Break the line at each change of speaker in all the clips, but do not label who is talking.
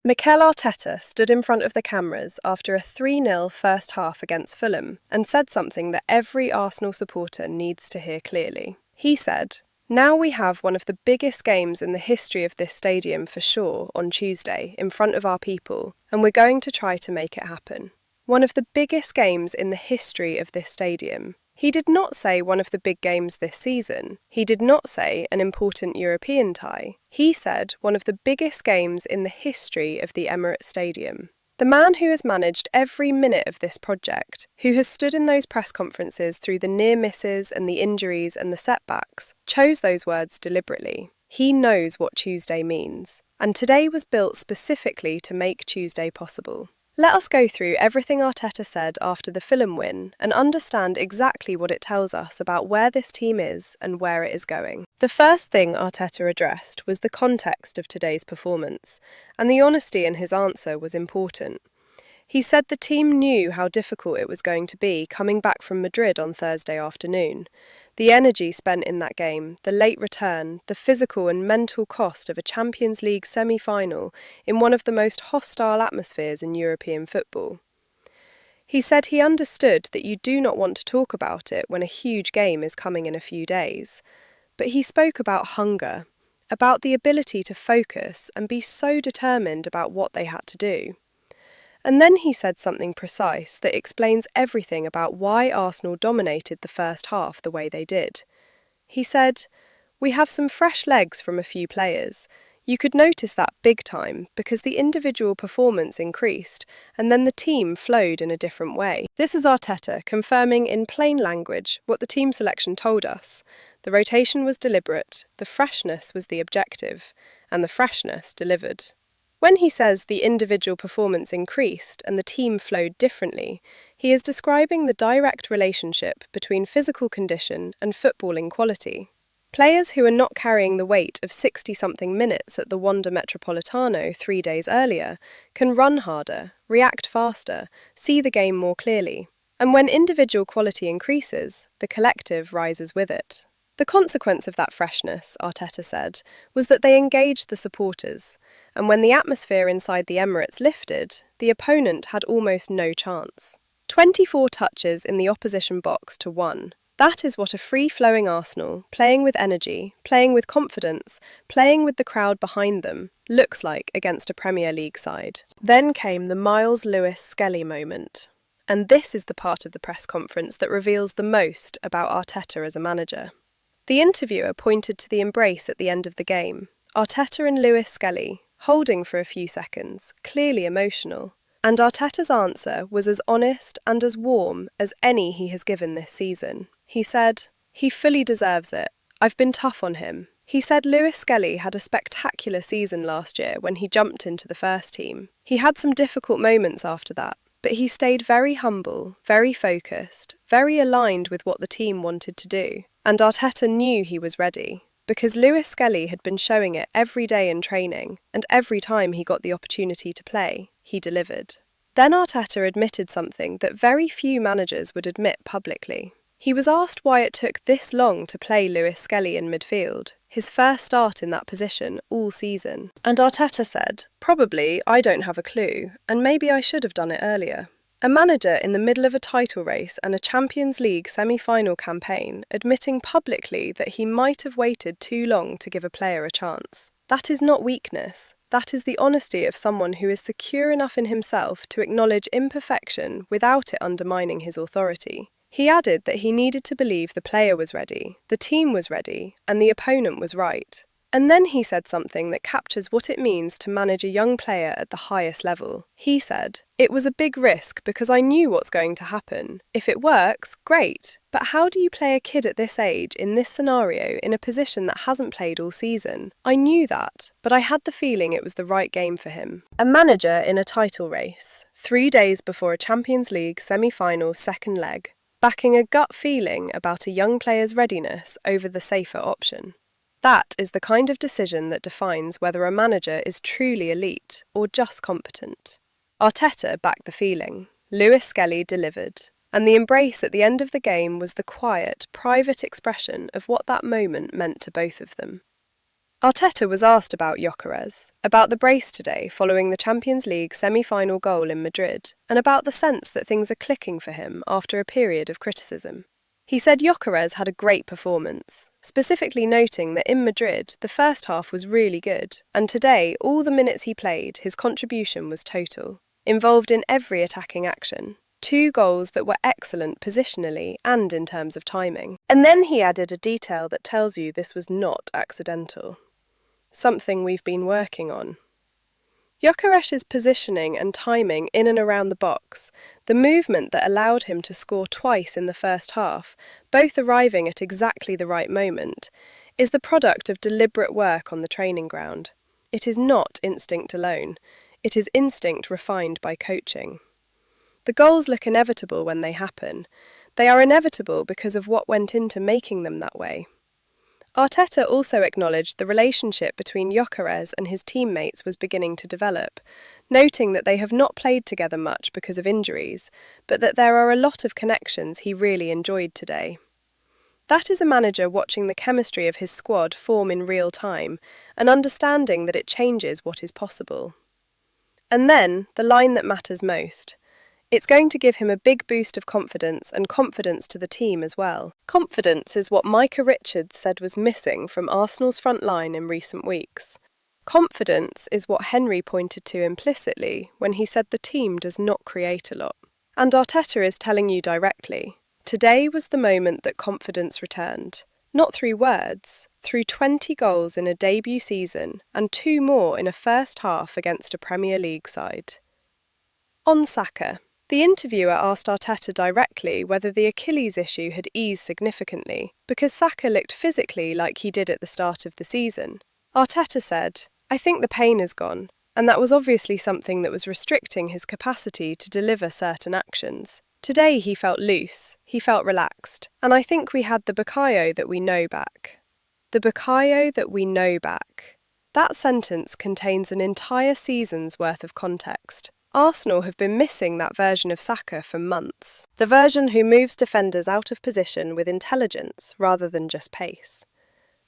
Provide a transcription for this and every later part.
Mikel Arteta stood in front of the cameras after a 3-0 first half against Fulham and said something that every Arsenal supporter needs to hear clearly. He said, "Now we have one of the biggest games in the history of this stadium for sure on Tuesday in front of our people, and we're going to try to make it happen." One of the biggest games in the history of this stadium. He did not say one of the big games this season. He did not say an important European tie. He said one of the biggest games in the history of the Emirates Stadium. The man who has managed every minute of this project, who has stood in those press conferences through the near misses and the injuries and the setbacks, chose those words deliberately. He knows what Tuesday means, and today was built specifically to make Tuesday possible. Let us go through everything Arteta said after the Fulham win and understand exactly what it tells us about where this team is and where it is going. The first thing Arteta addressed was the context of today's performance, and the honesty in his answer was important. He said the team knew how difficult it was going to be coming back from Madrid on Thursday afternoon. The energy spent in that game, the late return, the physical and mental cost of a Champions League semi-final in one of the most hostile atmospheres in European football. He said he understood that you do not want to talk about it when a huge game is coming in a few days. But he spoke about hunger, about the ability to focus and be so determined about what they had to do. And then he said something precise that explains everything about why Arsenal dominated the first half the way they did. He said, "We have some fresh legs from a few players. You could notice that big time because the individual performance increased and then the team flowed in a different way." This is Arteta confirming in plain language what the team selection told us. The rotation was deliberate, the freshness was the objective, and the freshness delivered. When he says the individual performance increased and the team flowed differently, he is describing the direct relationship between physical condition and footballing quality. Players who are not carrying the weight of 60-something minutes at the Wanda Metropolitano 3 days earlier can run harder, react faster, see the game more clearly. And when individual quality increases, the collective rises with it. The consequence of that freshness, Arteta said, was that they engaged the supporters, and when the atmosphere inside the Emirates lifted, the opponent had almost no chance. 24 touches in the opposition box to 1. That is what a free-flowing Arsenal, playing with energy, playing with confidence, playing with the crowd behind them, looks like against a Premier League side. Then came the Miles Lewis-Skelly moment. And this is the part of the press conference that reveals the most about Arteta as a manager. The interviewer pointed to the embrace at the end of the game. Arteta and Lewis Skelly, holding for a few seconds, clearly emotional. And Arteta's answer was as honest and as warm as any he has given this season. He said, "He fully deserves it. I've been tough on him." He said Lewis Skelly had a spectacular season last year when he jumped into the first team. He had some difficult moments after that, but he stayed very humble, very focused, very aligned with what the team wanted to do. And Arteta knew he was ready, because Lewis Skelly had been showing it every day in training, and every time he got the opportunity to play, he delivered. Then Arteta admitted something that very few managers would admit publicly. He was asked why it took this long to play Lewis Skelly in midfield, his first start in that position all season. And Arteta said, "Probably I don't have a clue, and maybe I should have done it earlier." A manager in the middle of a title race and a Champions League semi-final campaign admitting publicly that he might have waited too long to give a player a chance. That is not weakness. That is the honesty of someone who is secure enough in himself to acknowledge imperfection without it undermining his authority. He added that he needed to believe the player was ready, the team was ready, and the opponent was right. And then he said something that captures what it means to manage a young player at the highest level. He said, "It was a big risk because I knew what's going to happen. If it works, great. But how do you play a kid at this age, in this scenario, in a position that hasn't played all season? I knew that, but I had the feeling it was the right game for him." A manager in a title race, 3 days before a Champions League semi-final second leg, backing a gut feeling about a young player's readiness over the safer option. That is the kind of decision that defines whether a manager is truly elite or just competent. Arteta backed the feeling. Lewis Skelly delivered. And the embrace at the end of the game was the quiet, private expression of what that moment meant to both of them. Arteta was asked about Gyökeres, about the brace today following the Champions League semi-final goal in Madrid, and about the sense that things are clicking for him after a period of criticism. He said Gyökeres had a great performance, specifically noting that in Madrid the first half was really good, and today all the minutes he played his contribution was total, involved in every attacking action. 2 goals that were excellent positionally and in terms of timing. And then he added a detail that tells you this was not accidental. Something we've been working on. Gyökeres' positioning and timing in and around the box, the movement that allowed him to score twice in the first half, both arriving at exactly the right moment, is the product of deliberate work on the training ground. It is not instinct alone. It is instinct refined by coaching. The goals look inevitable when they happen. They are inevitable because of what went into making them that way. Arteta also acknowledged the relationship between Gyökeres and his teammates was beginning to develop, noting that they have not played together much because of injuries, but that there are a lot of connections he really enjoyed today. That is a manager watching the chemistry of his squad form in real time and understanding that it changes what is possible. And then, the line that matters most. It's going to give him a big boost of confidence and confidence to the team as well. Confidence is what Micah Richards said was missing from Arsenal's front line in recent weeks. Confidence is what Henry pointed to implicitly when he said the team does not create a lot. And Arteta is telling you directly, today was the moment that confidence returned. Not through words, through 20 goals in a debut season and 2 more in a first half against a Premier League side. On Saka. The interviewer asked Arteta directly whether the Achilles issue had eased significantly, because Saka looked physically like he did at the start of the season. Arteta said, "I think the pain is gone, and that was obviously something that was restricting his capacity to deliver certain actions. Today he felt loose, he felt relaxed, and I think we had the Bukayo that we know back." The Bukayo that we know back. That sentence contains an entire season's worth of context. Arsenal have been missing that version of Saka for months. The version who moves defenders out of position with intelligence rather than just pace.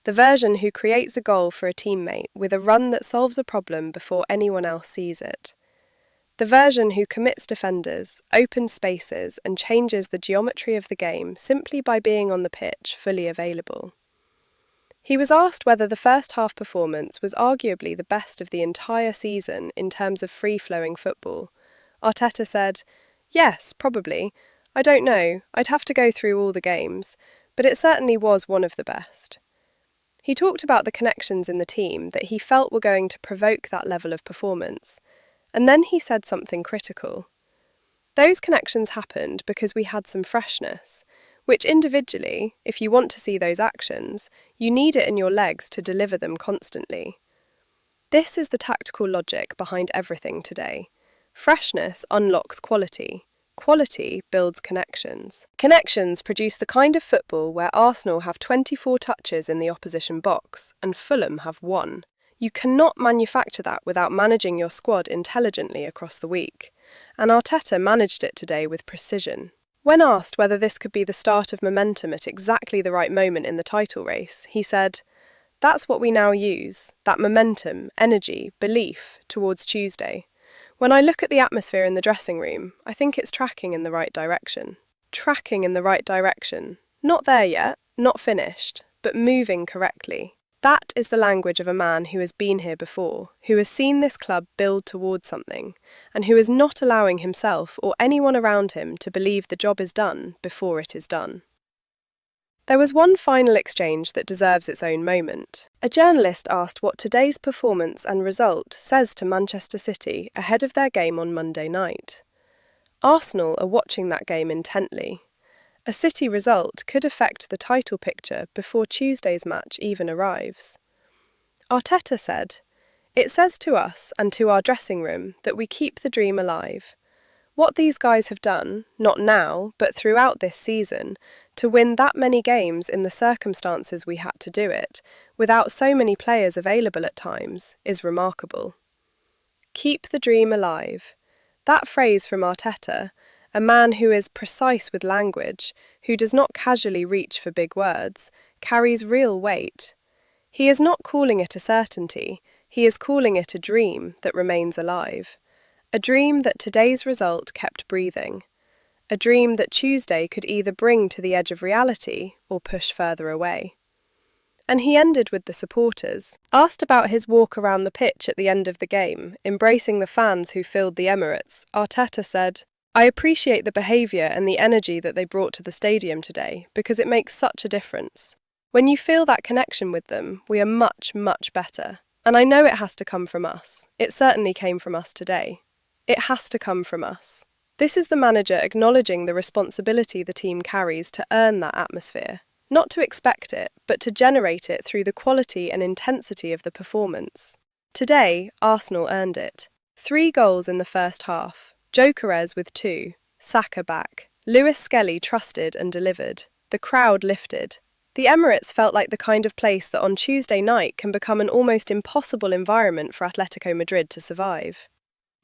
The version who creates a goal for a teammate with a run that solves a problem before anyone else sees it. The version who commits defenders, opens spaces and changes the geometry of the game simply by being on the pitch, fully available. He was asked whether the first half performance was arguably the best of the entire season in terms of free-flowing football. Arteta said, "Yes, probably. I don't know, I'd have to go through all the games, but it certainly was one of the best." He talked about the connections in the team that he felt were going to provoke that level of performance, and then he said something critical. Those connections happened because we had some freshness, which individually, if you want to see those actions, you need it in your legs to deliver them constantly. This is the tactical logic behind everything today. Freshness unlocks quality. Quality builds connections. Connections produce the kind of football where Arsenal have 24 touches in the opposition box and Fulham have 1. You cannot manufacture that without managing your squad intelligently across the week. And Arteta managed it today with precision. When asked whether this could be the start of momentum at exactly the right moment in the title race, he said, "That's what we now use, that momentum, energy, belief, towards Tuesday. When I look at the atmosphere in the dressing room, I think it's tracking in the right direction." Tracking in the right direction. Not there yet, not finished, but moving correctly. That is the language of a man who has been here before, who has seen this club build towards something, and who is not allowing himself or anyone around him to believe the job is done before it is done. There was one final exchange that deserves its own moment. A journalist asked what today's performance and result says to Manchester City ahead of their game on Monday night. Arsenal are watching that game intently. A City result could affect the title picture before Tuesday's match even arrives. Arteta said, "It says to us and to our dressing room that we keep the dream alive. What these guys have done, not now, but throughout this season, to win that many games in the circumstances we had to do it, without so many players available at times, is remarkable." Keep the dream alive. That phrase from Arteta, a man who is precise with language, who does not casually reach for big words, carries real weight. He is not calling it a certainty, he is calling it a dream that remains alive. A dream that today's result kept breathing. A dream that Tuesday could either bring to the edge of reality or push further away. And he ended with the supporters. Asked about his walk around the pitch at the end of the game, embracing the fans who filled the Emirates, Arteta said, "I appreciate the behaviour and the energy that they brought to the stadium today because it makes such a difference. When you feel that connection with them, we are much, much better. And I know it has to come from us. It certainly came from us today. It has to come from us." This is the manager acknowledging the responsibility the team carries to earn that atmosphere. Not to expect it, but to generate it through the quality and intensity of the performance. Today, Arsenal earned it. 3 goals in the first half. Gyökeres with 2. Saka back. Skelly trusted and delivered. The crowd lifted. The Emirates felt like the kind of place that on Tuesday night can become an almost impossible environment for Atletico Madrid to survive.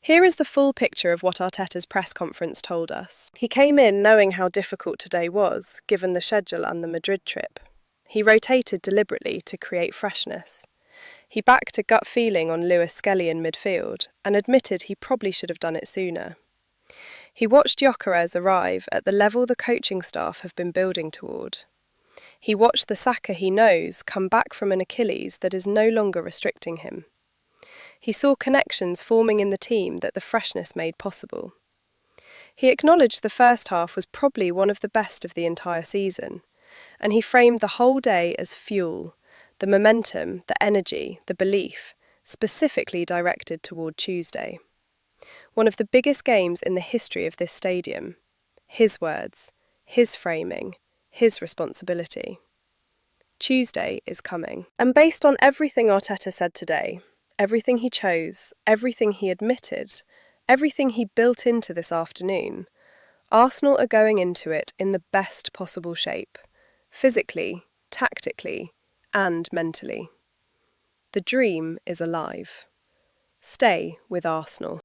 Here is the full picture of what Arteta's press conference told us. He came in knowing how difficult today was, given the schedule and the Madrid trip. He rotated deliberately to create freshness. He backed a gut feeling on Skelly in midfield and admitted he probably should have done it sooner. He watched Gyökeres arrive at the level the coaching staff have been building toward. He watched the Saka he knows come back from an Achilles that is no longer restricting him. He saw connections forming in the team that the freshness made possible. He acknowledged the first half was probably one of the best of the entire season, and he framed the whole day as fuel, the momentum, the energy, the belief, specifically directed toward Tuesday. One of the biggest games in the history of this stadium. His words, his framing, his responsibility. Tuesday is coming. And based on everything Arteta said today, everything he chose, everything he admitted, everything he built into this afternoon, Arsenal are going into it in the best possible shape, physically, tactically, and mentally. The dream is alive. Stay with Arsenal.